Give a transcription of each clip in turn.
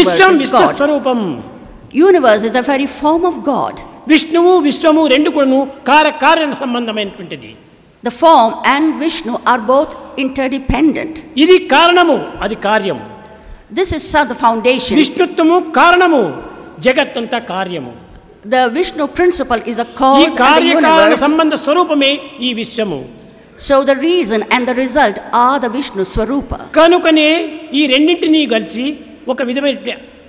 Vishwam విశ్వస్వరూపం. Universe is a very form of God. విష్ణువు విశ్వము రెండు కూడాను కార్య సంబంధమైనటువంటిది. The form and Vishnu are both interdependent. ఇది కారణము, అది కార్యం. This is the foundation. విష్ణుత్వము కారణము, జగత్తంతా కార్యము. The Vishnu principle is a cause and the కార్యకారణ universe. సంబంధ స్వరూపమే ఈ విశ్వము. So the reason and the result are the Vishnu Swarupa. కనుకనే ఈ రెండింటినీ కలిసి ఒక విధమైన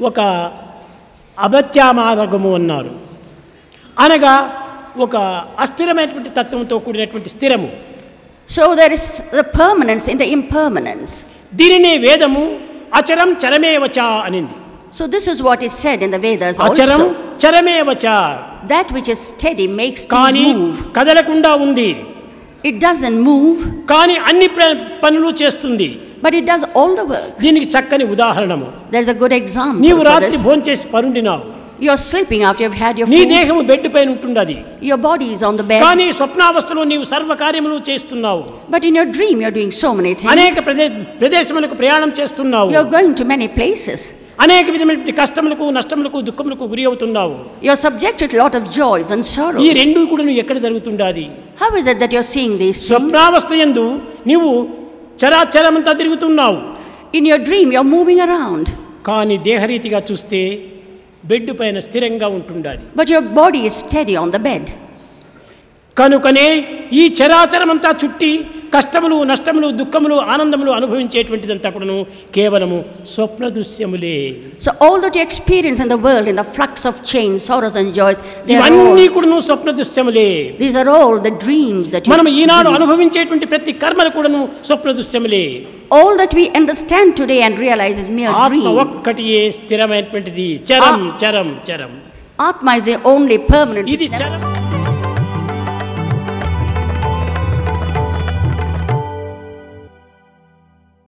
ఒక అభత్యామార్గము అన్నారు. అనగా ఒక అస్థిరమైనటువంటి తత్వంతో కూడినటువంటి స్థిరము. So there is the permanence in the impermanence. దీనినే వేదము అచరం చరమేవచ అనింది. So this is what is said in the Vedas అచరం also. చరమేవచ. That which is steady makes things కానీ move. కదలకుండా ఉంది. It doesn't move, కానీ అన్ని పనులు చేస్తుంది. but it does all the work. దీనికి చక్కని ఉదాహరణము. There is a good example నీవు for రాత్రి this. భోంచేసి పరుండినావు. You are sleeping after you have had your నీ food. దేహము బెడ్ పైన ఉంటున్నది. Your body is on the bed. కానీ స్వప్నావస్థలో నీవు సర్వ కార్యములు చేస్తున్నావు. But in your dream you are doing so many అనేక things. ప్రదేశములకు ప్రయాణం చేస్తున్నావు. You are going to many places. అనేక విధమైన కష్టములకు నష్టములకు దుఃఖములకు గురి అవుతున్నావు. You are subjected to a lot of joys and sorrows. ఈ రెండు కూడా నువ్వు ఎక్కడ జరుగుతుండాది? How is it that you are seeing these things? స్వప్నావస్థ యందు నీవు చరాచరమంతా తిరుగుతున్నావు. In your dream you are moving around. కానీ దేహరీతిగా చూస్తే బెడ్ పైన స్థిరంగా ఉంటుండాది. But your body is steady on the bed. కనుకనే ఈ చరాచరమంతా చుట్టి కష్టములు నష్టములు దుఃఖములు ఆనందములు అనుభవించేటువంటిదంతా కూడాను కేవలము స్వప్న దృశ్యములే. So all that you experience in the world, in the flux of change, sorrows and joys, ఇవన్నీ కూడాను స్వప్న దృశ్యములే. these are all the dreams that you మనం ఈనాడు అనుభవించేటువంటి ప్రతి కర్మలు కూడాను స్వప్న దృశ్యములే. all that we understand today and realize is mere ఆత్మ dream. ఒక్కటియే స్థిరమైనటువంటిది. చరం చరం చరం. Atma is the only permanent. ఇది చరం.